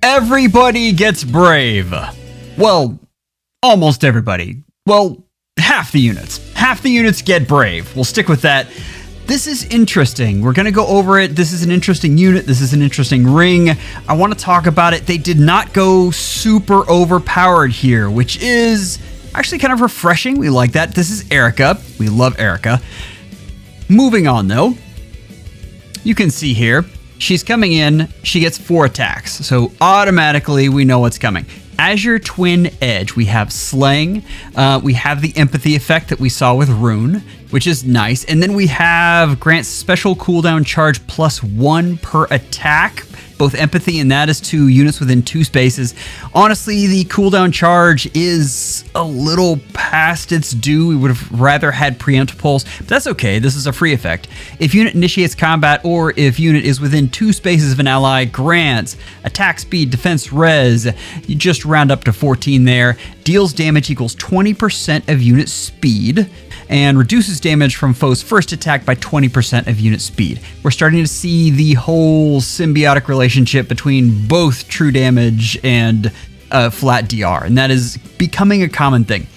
Everybody gets brave. Well, almost everybody. Well, half the units. Half the units get brave. We'll stick with that. This is interesting. We're going to go over it. This is an interesting unit. This is an interesting ring. I want to talk about it. They did not go super overpowered here, which is actually kind of refreshing. We like that. This is Eirika. We love Eirika. Moving on, though. You can see here, she's coming in. She gets 4 attacks. So automatically, we know what's coming. As your twin edge, we have Slaying. We have the Empathy effect that we saw with Rune, which is nice. And then we have grants special cooldown charge +1 per attack. Both Empathy and that is to units within 2 spaces. Honestly, the cooldown charge is a little past its due. We would have rather had Preempt Pulse, but that's okay. This is a free effect. If unit initiates combat or if unit is within 2 spaces of an ally, grants attack speed, defense, res. You just round up to 14 there. Deals damage equals 20% of unit speed and reduces damage from foe's first attack by 20% of unit speed. We're starting to see the whole symbiotic relationship between both true damage and flat DR, and that is becoming a common thing.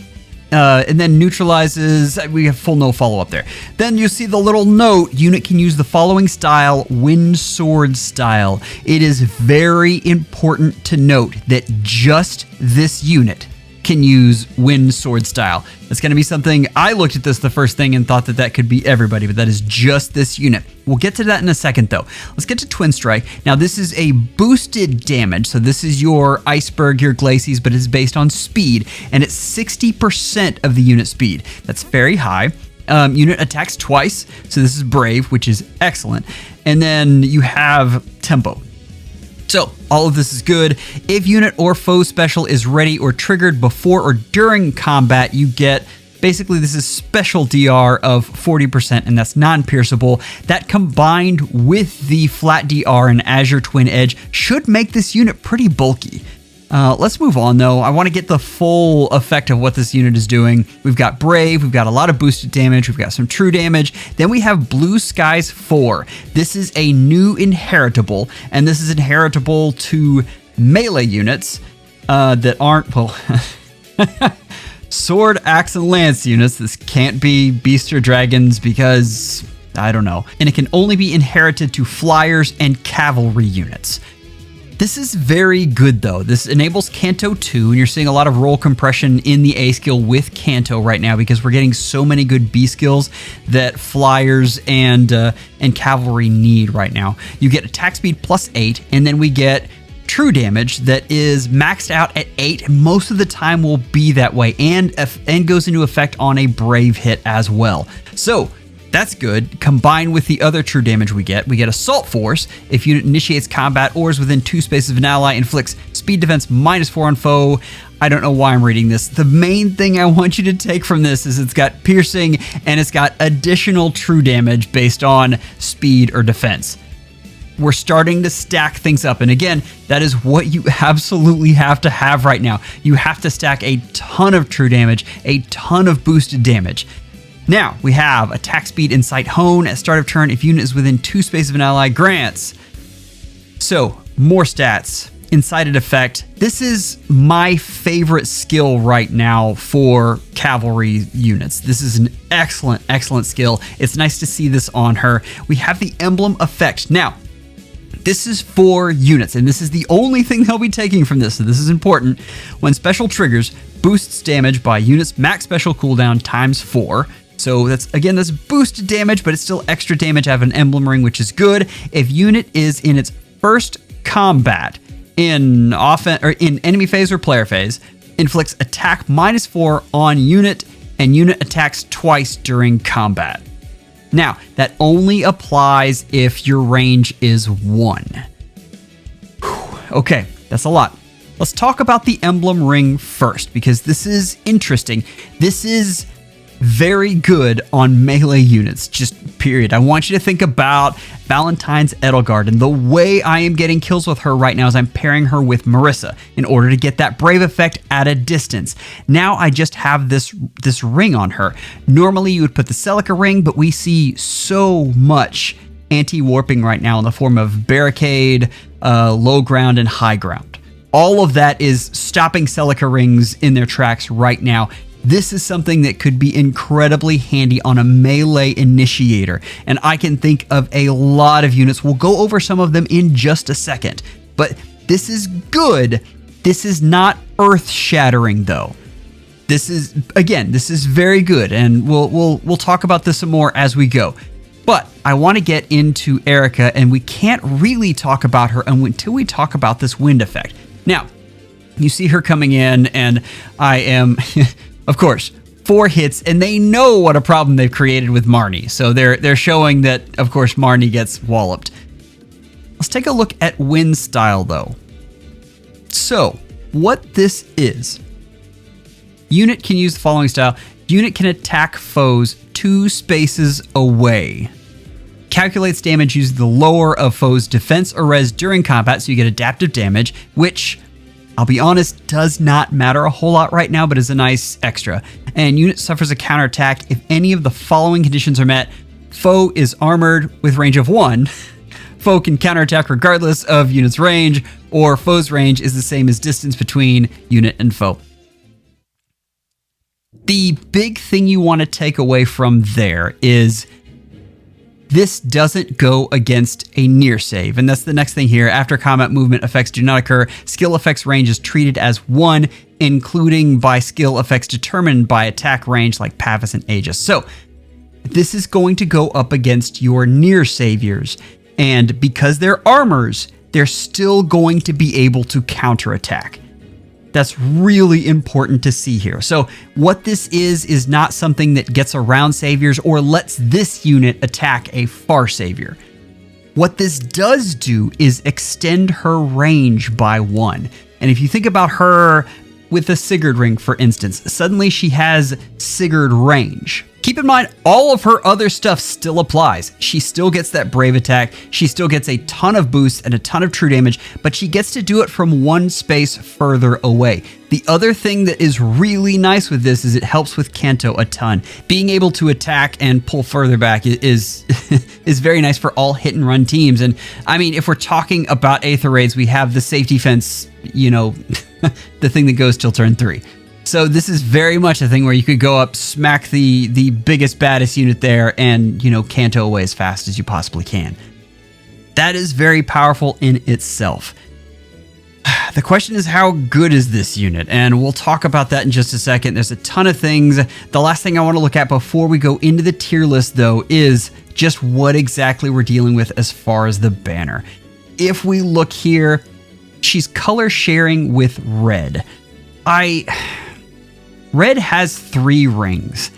And then neutralizes, we have full no follow-up there. Then you see the little note, unit can use the following style, Wind Sword style. It is very important to note that just this unit can use Wind Sword style. That's going to be something, I looked at this the first thing and thought that that could be everybody, but that is just this unit. We'll get to that in a second though. Let's get to Twin Strike. Now this is a boosted damage, so this is your Iceberg, your Glacies, but it's based on speed, and it's 60% of the unit speed. That's very high. Unit attacks twice, so this is Brave, which is excellent. And then you have Tempo. So, all of this is good. If unit or foe special is ready or triggered before or during combat, you get, basically this is special DR of 40%, and that's non-pierceable. That combined with the flat DR and Azure Twin Edge should make this unit pretty bulky. Let's move on though. I want to get the full effect of what this unit is doing. We've got Brave, we've got a lot of boosted damage, we've got some true damage. Then we have Blue Skies 4. This is a new inheritable, and this is inheritable to melee units that aren't, well, sword, axe, and lance units. This can't be beast or dragons because, I don't know. And it can only be inherited to flyers and cavalry units. This is very good though. This enables Canto 2, and you're seeing a lot of roll compression in the A skill with Canto right now because we're getting so many good B skills that flyers and cavalry need right now. You get attack speed +8, and then we get true damage that is maxed out at 8. Most of the time will be that way, and goes into effect on a Brave hit as well. So that's good. Combined with the other true damage we get Assault Force. If unit initiates combat or is within 2 spaces of an ally, inflicts speed defense -4 on foe. I don't know why I'm reading this. The main thing I want you to take from this is it's got piercing and it's got additional true damage based on speed or defense. We're starting to stack things up. And again, that is what you absolutely have to have right now. You have to stack a ton of true damage, a ton of boosted damage. Now, we have attack speed, Insight, Hone. At start of turn, if unit is within 2 spaces of an ally, grants. So, more stats. Incited effect. This is my favorite skill right now for cavalry units. This is an excellent, excellent skill. It's nice to see this on her. We have the emblem effect. Now, this is for units, and this is the only thing they'll be taking from this, so this is important. When special triggers, boosts damage by units max special cooldown ×4. So that's boosted damage, but it's still extra damage. I have an emblem ring, which is good. If unit is in its first combat in offense or in enemy phase or player phase, inflicts attack -4 on unit, and unit attacks twice during combat. Now, that only applies if your range is 1. Whew, okay, that's a lot. Let's talk about the emblem ring first, because this is interesting. This is very good on melee units, just period. I want you to think about Valentine's Edelgard, and the way I am getting kills with her right now is I'm pairing her with Marissa in order to get that Brave effect at a distance. Now I just have this ring on her. Normally you would put the Celica ring, but we see so much anti-warping right now in the form of Barricade, Low Ground, and High Ground. All of that is stopping Celica rings in their tracks right now. This is something that could be incredibly handy on a melee initiator, and I can think of a lot of units. We'll go over some of them in just a second, but this is good. This is not earth-shattering though. This is very good, and we'll talk about this some more as we go. But I want to get into Eirika, and we can't really talk about her until we talk about this wind effect. Now, you see her coming in, and I am, of course, 4 hits, and they know what a problem they've created with Marnie. So they're showing that, of course, Marnie gets walloped. Let's take a look at wind style, though. So, what this is, unit can use the following style. Unit can attack foes 2 spaces away. Calculates damage using the lower of foes' defense or res during combat, so you get adaptive damage, which, I'll be honest, does not matter a whole lot right now, but is a nice extra. And unit suffers a counterattack if any of the following conditions are met. Foe is armored with range of 1. Foe can counterattack regardless of unit's range, or foe's range is the same as distance between unit and foe. The big thing you want to take away from there is this doesn't go against a near save, and that's the next thing here. After combat, movement effects do not occur. Skill effects range is treated as 1, including by skill effects determined by attack range like Pavis and Aegis. So this is going to go up against your near saviors, and because they're armors, they're still going to be able to counterattack. That's really important to see here. So what this is not something that gets around saviors or lets this unit attack a far savior. What this does do is extend her range by 1. And if you think about her with the Sigurd ring, for instance, suddenly she has Sigurd range. Keep in mind, all of her other stuff still applies. She still gets that brave attack. She still gets a ton of boosts and a ton of true damage, but she gets to do it from 1 space further away. The other thing that is really nice with this is it helps with Kanto a ton. Being able to attack and pull further back is is very nice for all hit and run teams. And I mean, if we're talking about Aether Raids, we have the safety fence, you know, the thing that goes till turn 3. So this is very much a thing where you could go up, smack the biggest, baddest unit there, and, you know, Kanto away as fast as you possibly can. That is very powerful in itself. The question is, how good is this unit? And we'll talk about that in just a second. There's a ton of things. The last thing I want to look at before we go into the tier list, though, is just what exactly we're dealing with as far as the banner. If we look here, she's color sharing with red. Red has 3 rings.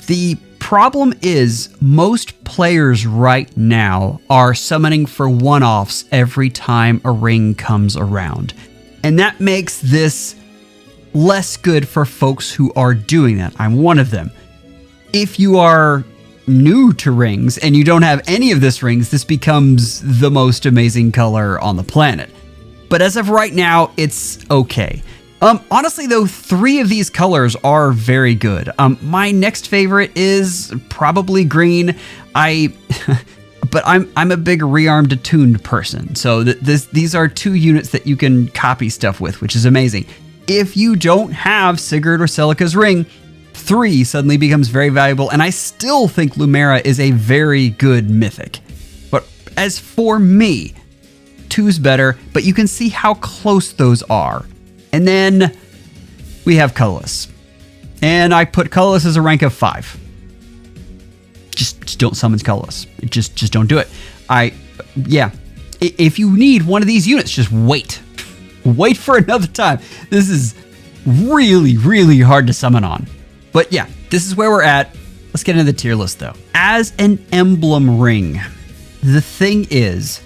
The problem is most players right now are summoning for one-offs every time a ring comes around. And that makes this less good for folks who are doing that. I'm one of them. If you are new to rings and you don't have any of this rings, this becomes the most amazing color on the planet. But as of right now, it's okay. Honestly, though, 3 of these colors are very good. My next favorite is probably green. But I'm a big rearmed attuned person, so these are 2 units that you can copy stuff with, which is amazing. If you don't have Sigurd or Celica's ring, 3 suddenly becomes very valuable, and I still think Lumera is a very good mythic. But as for me, 2's better, but you can see how close those are. And then we have colorless. And I put colorless as a rank of 5. Just don't summon colorless. Just don't do it. If you need one of these units, just wait. Wait for another time. This is really, really hard to summon on. But yeah, this is where we're at. Let's get into the tier list though. As an emblem ring, the thing is,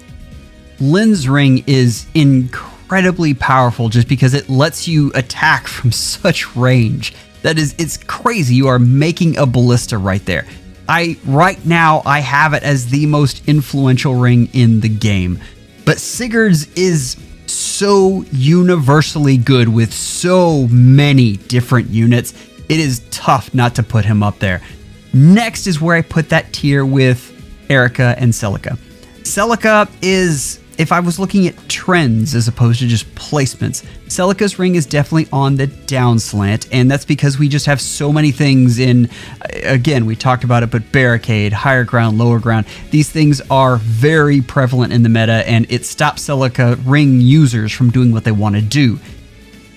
Lynn's ring is incredibly powerful just because it lets you attack from such range. It's crazy. You are making a ballista right there. Right now, I have it as the most influential ring in the game. But Sigurd's is so universally good with so many different units. It is tough not to put him up there. Next is where I put that tier with Eirika and Celica. Celica is if I was looking at trends as opposed to just placements, Celica's ring is definitely on the down slant, and that's because we just have so many things in, again, we talked about it, but barricade, higher ground, lower ground, these things are very prevalent in the meta, and it stops Celica ring users from doing what they want to do.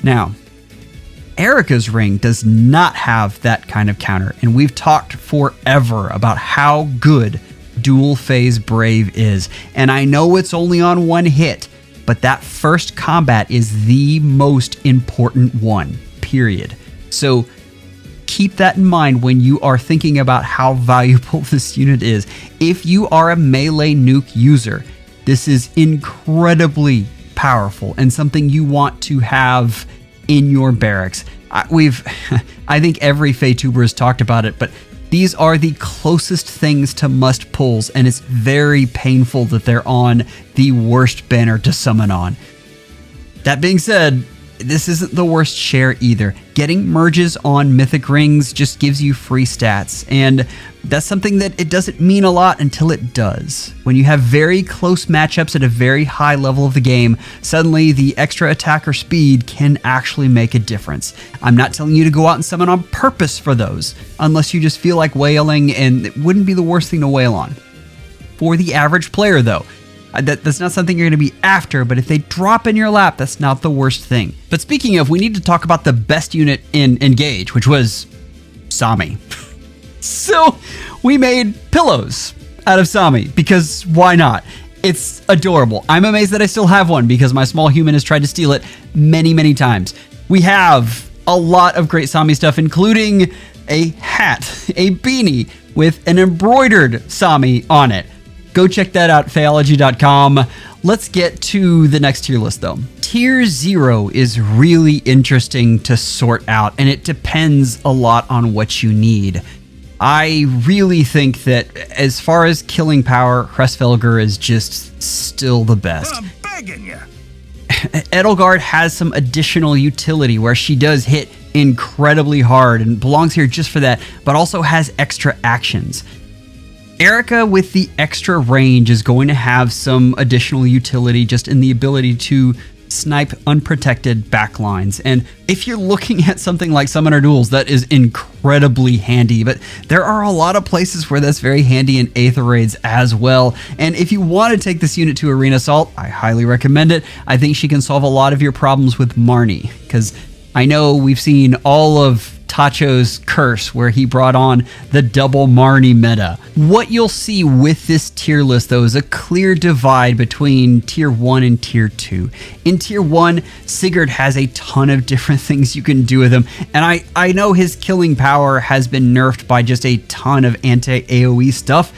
Now, Eirika's ring does not have that kind of counter, and we've talked forever about how good dual phase Brave is, and I know it's only on one hit, but that first combat is the most important one, period. So keep that in mind when you are thinking about how valuable this unit is. If you are a melee nuke user, this is incredibly powerful and something you want to have in your barracks. I think every FEHtuber has talked about it, but these are the closest things to must pulls, and it's very painful that they're on the worst banner to summon on. That being said, this isn't the worst share either. Getting merges on mythic rings just gives you free stats, and that's something that it doesn't mean a lot until it does. When you have very close matchups at a very high level of the game, suddenly the extra attacker speed can actually make a difference. I'm not telling you to go out and summon on purpose for those, unless you just feel like wailing, and it wouldn't be the worst thing to wail on. For the average player though, that's not something you're going to be after, but if they drop in your lap, that's not the worst thing. But speaking of, we need to talk about the best unit in Engage, which was Sommie. So we made pillows out of Sommie, because why not? It's adorable. I'm amazed that I still have one, because my small human has tried to steal it many, many times. We have a lot of great Sommie stuff, including a hat, a beanie with an embroidered Sommie on it. Go check that out, FEHology.com. Let's get to the next tier list though. Tier 0 is really interesting to sort out, and it depends a lot on what you need. I really think that as far as killing power, Hresvelgr is just still the best. I'm begging you. Edelgard has some additional utility where she does hit incredibly hard and belongs here just for that, but also has extra actions. Eirika with the extra range is going to have some additional utility just in the ability to snipe unprotected backlines. And if you're looking at something like Summoner Duels, that is incredibly handy, but there are a lot of places where that's very handy in Aether Raids as well. And if you want to take this unit to Arena Assault, I highly recommend it. I think she can solve a lot of your problems with Marnie, because I know we've seen all of Tacho's curse where he brought on the double Marnie meta. What you'll see with this tier list though is a clear divide between tier 1 and tier 2. In tier 1, Sigurd has a ton of different things you can do with him, and I know his killing power has been nerfed by just a ton of anti-AoE stuff,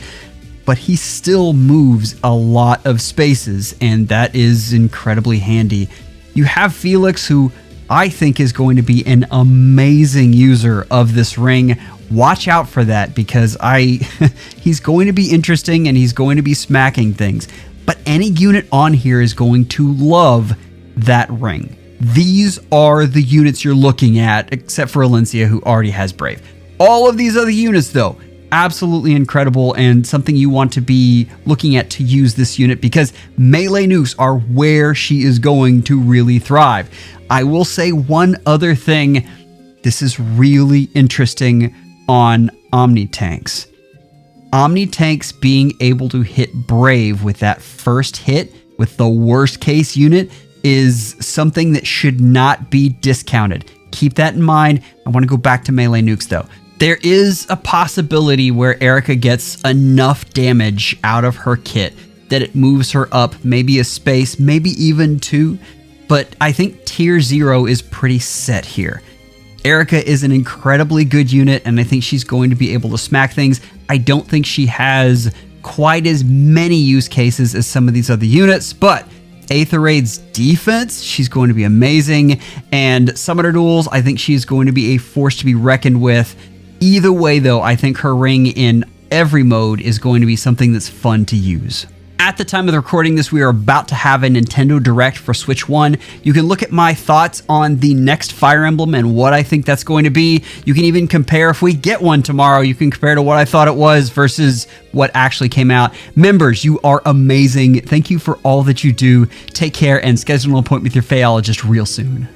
but he still moves a lot of spaces, and that is incredibly handy. You have Felix, who I think is going to be an amazing user of this ring. Watch out for that, because he's going to be interesting and he's going to be smacking things. But any unit on here is going to love that ring. These are the units you're looking at, except for Alencia, who already has Brave. All of these other units though, absolutely incredible, and something you want to be looking at to use this unit, because melee nukes are where she is going to really thrive. I will say one other thing. This is really interesting on Omni tanks. Omni tanks being able to hit Brave with that first hit with the worst case unit is something that should not be discounted. Keep that in mind. I want to go back to melee nukes though. There is a possibility where Eirika gets enough damage out of her kit that it moves her up maybe a space, maybe even 2. But I think tier 0 is pretty set here. Eirika is an incredibly good unit, and I think she's going to be able to smack things. I don't think she has quite as many use cases as some of these other units, but Aether Raid's defense, she's going to be amazing. And Summoner Duels, I think she's going to be a force to be reckoned with. Either way though, I think her ring in every mode is going to be something that's fun to use. At the time of the recording this, we are about to have a Nintendo Direct for Switch 1. You can look at my thoughts on the next Fire Emblem and what I think that's going to be. You can even compare, if we get one tomorrow, you can compare to what I thought it was versus what actually came out. Members, you are amazing. Thank you for all that you do. Take care and schedule an appointment with your FEHologist real soon.